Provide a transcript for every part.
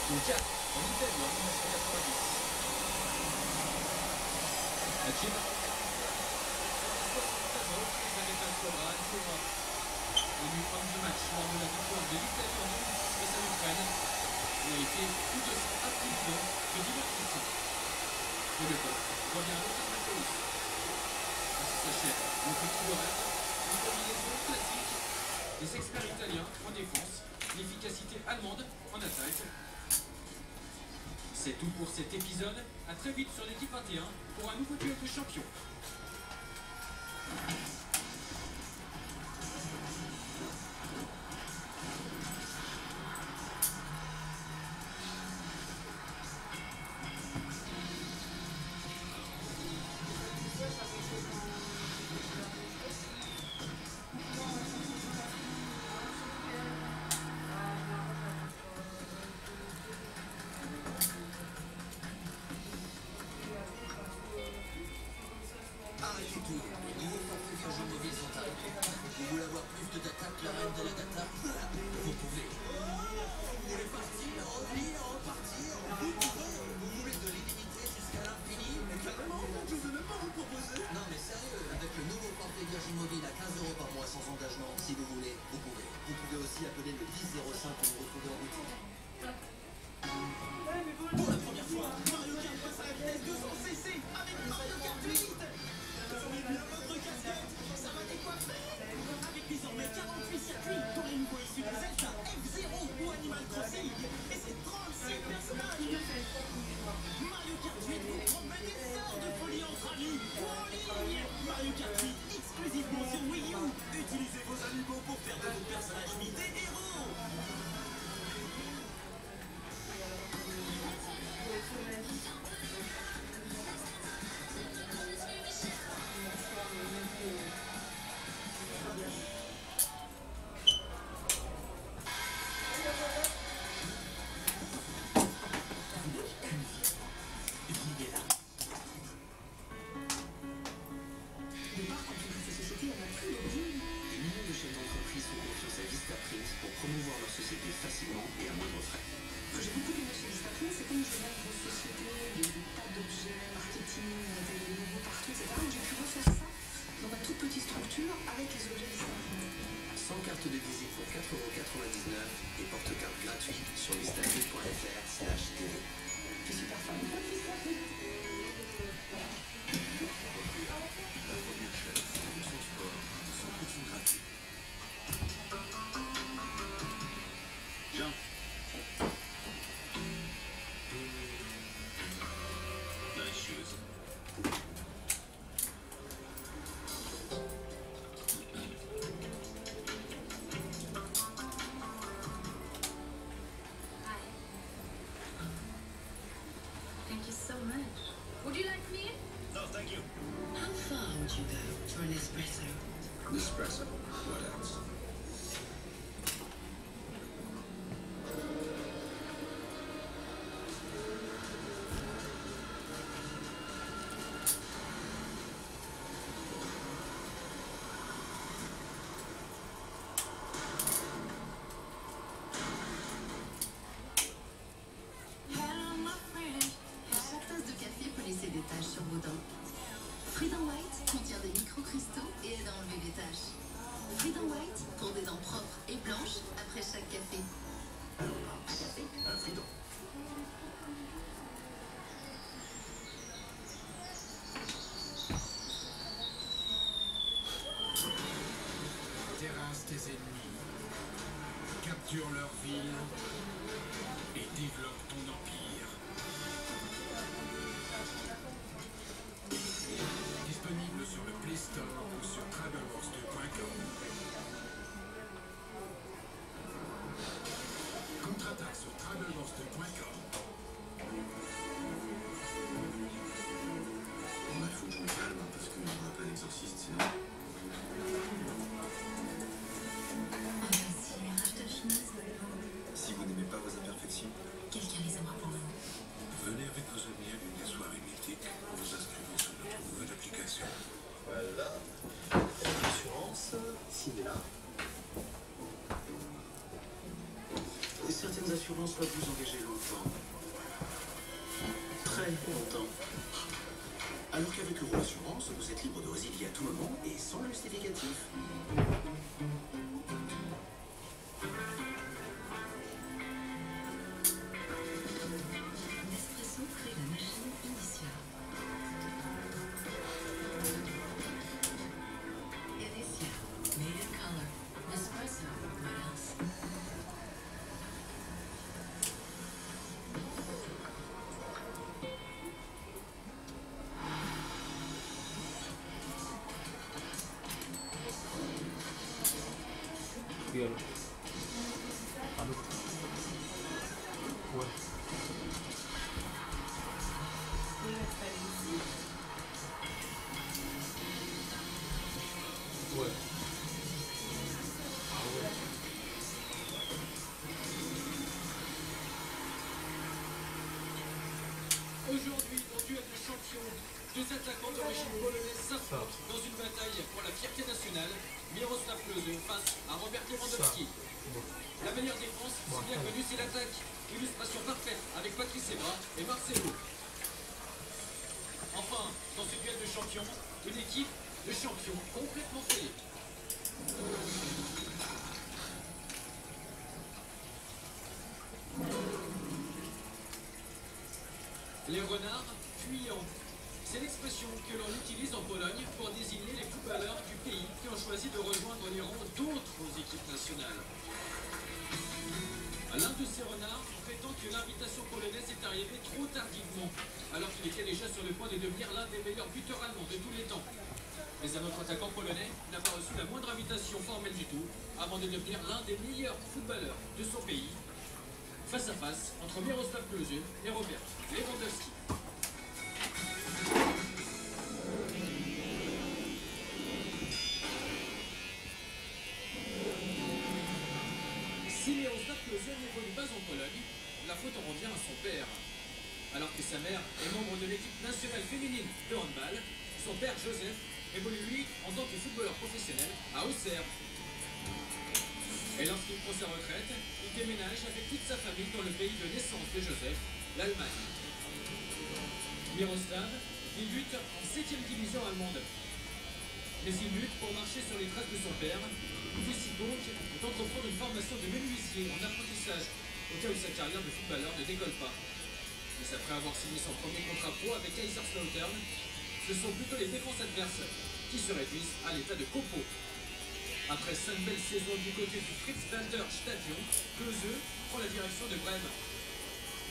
au 4 en Italie en 1990. La Chine. 73 ans, Vanessa Sobra sera élu homme du match lors de la victoire de l'Italie en 2006 face à l'Ukraine. Il a été tout aussi intelligent que divertissant. Et le temps revient à Lucas Marquez. Ainsi s'achève le petit Lorraine, une combinaison classique des experts italiens en défense, l'efficacité allemande en attaque. C'est tout pour cet épisode. A très vite sur l'équipe 21 pour un nouveau duel de champions. Arrêtez tout, les nouveaux forfaits Virgin Mobile sont arrivés. Vous voulez avoir plus de data que la reine de la data? Vous pouvez. Vous voulez partir, revenir, repartir? Vous pouvez. Vous voulez de l'illimité jusqu'à l'infini? Mais carrément, je ne veux même pas vous proposer. Non mais sérieux, avec le nouveau forfait Virgin Mobile à 15 € par mois sans engagement, si vous voulez, vous pouvez. Vous pouvez aussi appeler le 1005 pour nous retrouver en boutique. Pour la première fois, Mario Kart passe à la vitesse 200cc avec Mario Kart 8. La votre casquette, ça va décoiffer. Avec désormais 48 circuits, dont les nouveaux issus de Zelda, F-Zero ou Animal Crossing. Et c'est 36 personnages. Mario Kart 8 vous promet des heures de folie entre amis ou en ligne. Mario Kart 8 exclusivement sur Wii U. Utilisez vos animaux pour faire de vos personnages mythes des héros. Promouvoir leur société facilement et à moindre frais. Ce que j'ai beaucoup aimé chez Vistaprint, c'est comme je vois une grosse société, des tas d'objets, marketing, des logos partout, etc. J'ai pu refaire ça dans ma toute petite structure avec les objets Vistaprint. Sans carte de visite pour 4,99 € et porte-carte gratuite sur vistaprint.fr/tv. Je suis super fan. Thank you so much. Would you like me? No, thank you. How far would you go for an espresso? Nespresso. What else? Chaque tasse de café peut laisser des taches sur vos dents. Freedom White contient des micro-cristaux et aide à enlever les taches. Freedom White pour des dents propres et blanches après chaque café. Un café, un Freedom. Terrasse tes ennemis, capture leur ville et développe ton empire. Disponible sur le Play Store ou sur travelworks2.com. Contre-attaque sur travelworks2.com. Bon, il faut que je me calme parce que je vois pas l'exorciste sinon. Vas-y, arrache ta chemise. Si vous n'aimez pas vos imperfections, Quelqu'un les aimera pour vous. Venez avec vos amis à l'une des soirées mythiques. Vous inscrivez sur notre nouvelle application. voilà. L'assurance, cinéma. Et c'est certaines assurances peuvent vous engager longtemps. Très longtemps. Alors qu'avec Euro Assurance, vous êtes libre de résilier à tout moment et sans le justificatif. Nespresso crée la machine initiale. Inicia, made in color. Nespresso, what else? Bien. Allô. Ouais. Ouais. Ah ouais. Aujourd'hui, dans duel de champions, deux attaquants d'origine polonaise s'affrontent dans une bataille pour la fierté nationale. Miroslav Klose face à Robert Lewandowski. Bon. La meilleure défense, c'est bien connu, c'est l'attaque. Illustration parfaite avec Patrice Evra et Marcelo. Enfin, dans ce duel de champions, une équipe de champions complètement fêlée. Les renards fuyants. C'est l'expression que l'on utilise en Pologne pour désigner les footballeurs du pays qui ont choisi de rejoindre les rangs d'autres équipes nationales. L'un de ces renards prétend que l'invitation polonaise est arrivée trop tardivement, alors qu'il était déjà sur le point de devenir l'un des meilleurs buteurs allemands de tous les temps. Mais un autre attaquant polonais n'a pas reçu la moindre invitation formelle du tout, avant de devenir l'un des meilleurs footballeurs de son pays. Face à face entre Miroslav Klose et Robert Lewandowski. Si Miroslav Klose n'évolue pas en Pologne, la faute en revient à son père. Alors que sa mère est membre de l'équipe nationale féminine de handball, son père Joseph évolue lui en tant que footballeur professionnel à Auxerre. Et lorsqu'il prend sa retraite, il déménage avec toute sa famille dans le pays de naissance de Joseph, l'Allemagne. Miroslav débute en 7e division allemande. Mais il lutte pour marcher sur les traces de son père. Il décide donc d'entreprendre une formation de menuisier en apprentissage, au cas où sa carrière de footballeur ne décolle pas. Mais après avoir signé son premier contrat pro avec Kaiserslautern, ce sont plutôt les défenses adverses qui se réduisent à l'état de copeaux. Après 5 belles saisons du côté du Fritz-Walter Stadion, Klose prend la direction de Brême.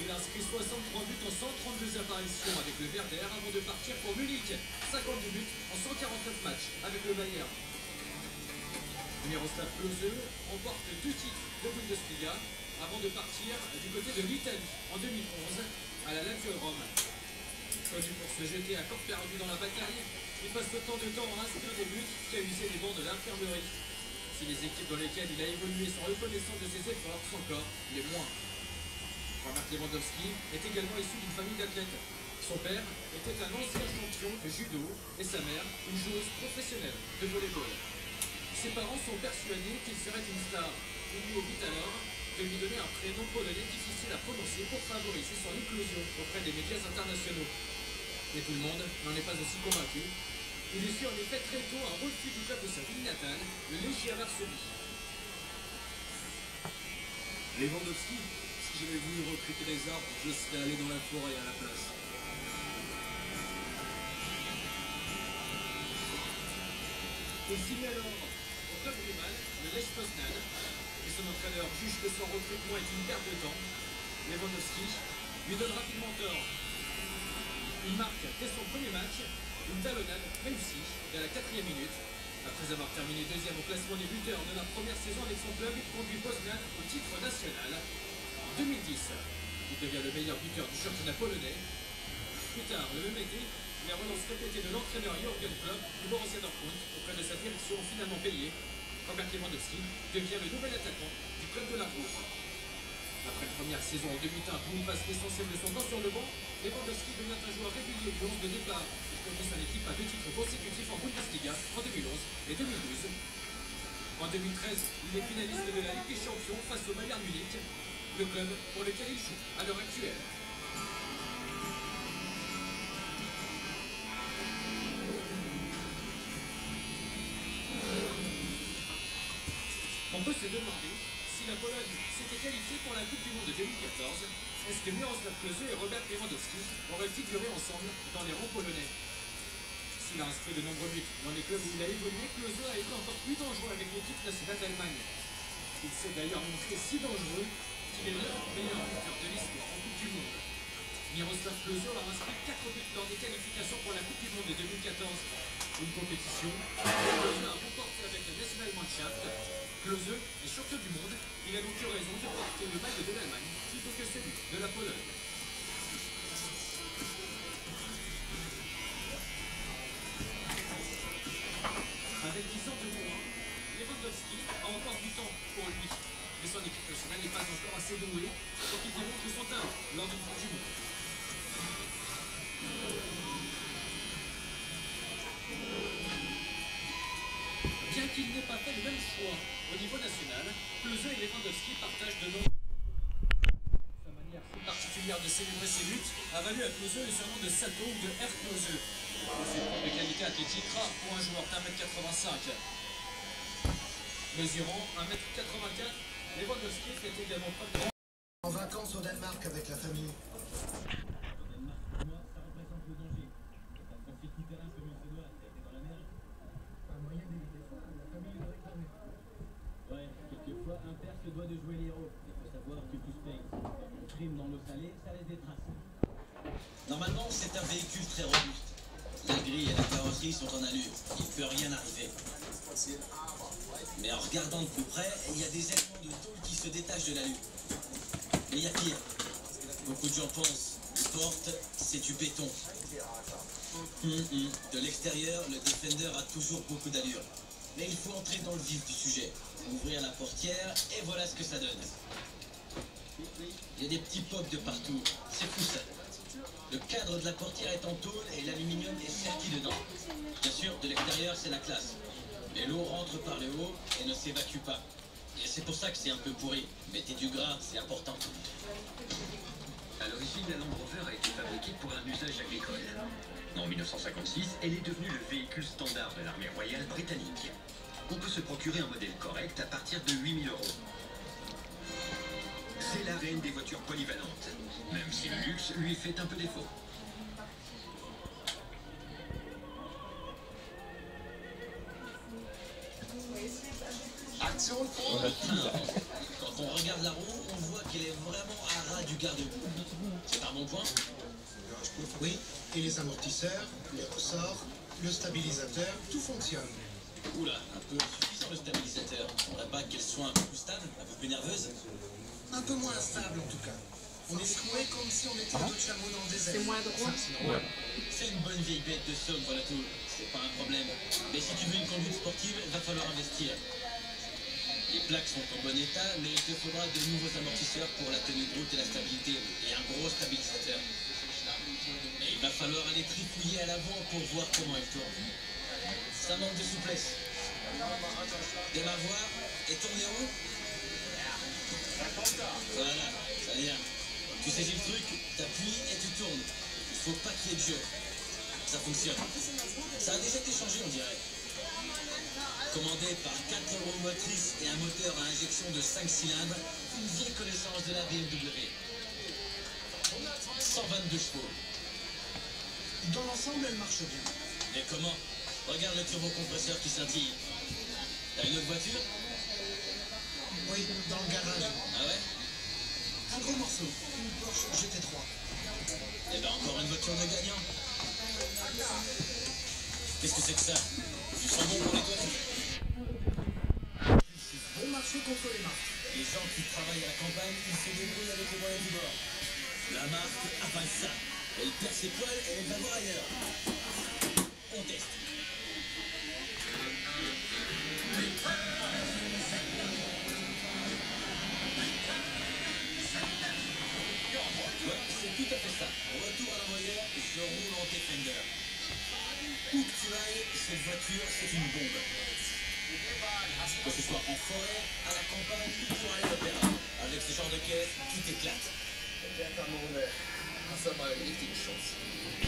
Il inscrit 63 buts en 132 apparitions avec le Werder avant de partir pour Munich. 52 buts en 149 matchs avec le Bayern. Miroslav Klose remporte 2 titres de Bundesliga avant de partir du côté de l'Italie en 2011 à la Lazio Rome. Connu pour se jeter à corps perdu dans la bataille, il passe autant de temps à inscrire des buts qu'à user des bancs de l'infirmerie. Si les équipes dans lesquelles il a évolué sont reconnaissantes de ses efforts, son corps les moins. Robert Lewandowski est également issu d'une famille d'athlètes. Son père était un ancien champion de judo et sa mère une joueuse professionnelle de volleyball. Ses parents sont persuadés qu'il serait une star. Il lui évite alors de lui donner un prénom polonais difficile à prononcer pour favoriser son éclosion auprès des médias internationaux. Mais tout le monde n'en est pas aussi convaincu. Il essuie en effet très tôt un refus du club de sa ville natale, le Legia Varsovie. Lewandowski, si j'avais voulu recruter les arbres, je serais allé dans la forêt à la place. Il signe alors au club rival, le Lech Poznan, et son entraîneur juge que son recrutement est une perte de temps. Lewandowski lui donne rapidement tort. Il marque dès son premier match une talonnade réussie dès la 4e minute. Après avoir terminé 2e au classement des buteurs de la première saison avec son club, il conduit Poznan au titre national. En 2010, il devient le meilleur buteur du championnat polonais. Plus tard, le même été, les relances répétées de l'entraîneur Jürgen Klopp du Borussia Dortmund auprès de sa direction ont finalement payé. Robert Lewandowski devient le nouvel attaquant du club de la Rouge. Après la première saison en demi-teinte où il passe l'essentiel de son temps sur le banc, Lewandowski devient un joueur régulier du 11 de départ. Il conduit son équipe à 2 titres consécutifs en Bundesliga en 2011 et 2012. En 2013, il est finaliste de la Ligue des Champions face au Bayern Munich. le club pour lequel il joue à l'heure actuelle. On peut se demander si la Pologne s'était qualifiée pour la Coupe du Monde de 2014, est-ce que Miroslav Klose et Robert Lewandowski auraient figuré ensemble dans les rangs polonais? S'il a inscrit de nombreux buts dans les clubs où il a évolué, Klose a été encore plus dangereux avec l'équipe nationale d'Allemagne. Il s'est d'ailleurs montré si dangereux qu'il est le meilleur buteur de l'histoire en Coupe du Monde. Miroslav Klose a inscrit 4 buts lors des qualifications pour la Coupe du Monde de 2014. Une compétition que Klose a remportée avec la Nationalmannschaft. Klose est champion du monde, il a donc eu raison de porter le maillot de l'Allemagne plutôt que celui de la Pologne. Avec 10 ans de moins, Lewandowski a encore du temps pour lui. Mais son équipe nationale n'est pas encore assez douée pour qu'il démontre son talent lors d'une Coupe du Monde. Bien qu'il n'ait pas fait le même choix au niveau national, Klose et Lewandowski partagent de nombreux. Sa manière si particulière de célébrer ses buts a valu à Klose le surnom de Salto ou de Air Klose. C'est une forme de qualité athlétique rare pour un joueur d'1m85. Mesurant 1m84, Lewandowski fait également preuve de... En vacances au Danemark avec la famille. Au Danemark, pour moi, ça représente le danger. Quand on fait tout terrain comme il se doit, t'es dans la mer. Un moyen d'éviter ça, la famille le réclamait. Ouais, quelquefois, un père se doit de jouer les héros. Il faut savoir que tout se paye. Le crime dans l'eau salée, ça laisse des traces. Normalement, c'est un véhicule très robuste. La grille et la carrosserie sont en alu. Il ne peut rien arriver. Mais en regardant de plus près, il y a des éléments de tôle qui se détachent de l'alu. Mais il y a pire. Beaucoup de gens pensent, une porte, c'est du béton. De l'extérieur, le Defender a toujours beaucoup d'allure. Mais il faut entrer dans le vif du sujet. Ouvrir la portière, et voilà ce que ça donne. Il y a des petits pops de partout. C'est fou ça. Le cadre de la portière est en tôle et l'aluminium est serti dedans. Bien sûr, de l'extérieur, c'est la classe. Mais l'eau rentre par le haut et ne s'évacue pas. Et c'est pour ça que c'est un peu pourri. Mettez du gras, c'est important. À l'origine, la Land Rover a été fabriquée pour un usage agricole. En 1956, elle est devenue le véhicule standard de l'armée royale britannique. On peut se procurer un modèle correct à partir de 8 000 €. C'est la reine des voitures polyvalentes, même si le luxe lui fait un peu défaut. Quand on regarde la roue, on voit qu'elle est vraiment à ras du garde-boue. C'est un bon point? Oui, et les amortisseurs, les ressorts, le stabilisateur, tout fonctionne. Oula, un peu suffisant le stabilisateur. On faudrait pas qu'elle soit un peu plus stable, un peu plus nerveuse? Un peu moins stable en tout cas. On est secoué comme si on était deux chameaux dans le désert. C'est moins drôle. Ça, c'est normal. C'est une bonne vieille bête de somme, voilà tout. C'est pas un problème. Mais si tu veux une conduite sportive, va falloir investir. Les plaques sont en bon état, mais il te faudra de nouveaux amortisseurs pour la tenue de route et la stabilité, et un gros stabilisateur. Et il va falloir aller trifouiller à l'avant pour voir comment elle tourne. Ça manque de souplesse. Viens la voir et tournez où? Voilà, ça vient. Tu saisis le truc, t'appuies et tu tournes. Il faut pas qu'il y ait de jeu. Ça fonctionne. Ça a déjà été changé, on dirait. Commandé par 4 roues motrices et un moteur à injection de 5 cylindres, une vieille connaissance de la BMW. 122 chevaux. Dans l'ensemble, elle marche bien. Et comment? Regarde le turbocompresseur qui scintille. T'as une autre voiture? Oui, dans le garage. Ah ouais? Un gros morceau, une Porsche GT3. Eh ben encore une voiture de gagnant. Qu'est-ce que c'est que ça? Du savon pour les toilettes? Bon marché contre les marques. Les gens qui travaillent à la campagne, ils se débrouillent avec les moyens du bord. La marque a pas ça. Elle perd ses poils et elle va voir ailleurs. On teste. Ouais, c'est tout à fait ça. Retour à l'envoyeur, je roule en Defender. Où que tu ailles, cette voiture, c'est une bombe. Que ce soit en forêt, à la campagne ou pour aller à l'opéra. Avec ce genre de caisse, pièce, tout éclate. Ça m'a une chance.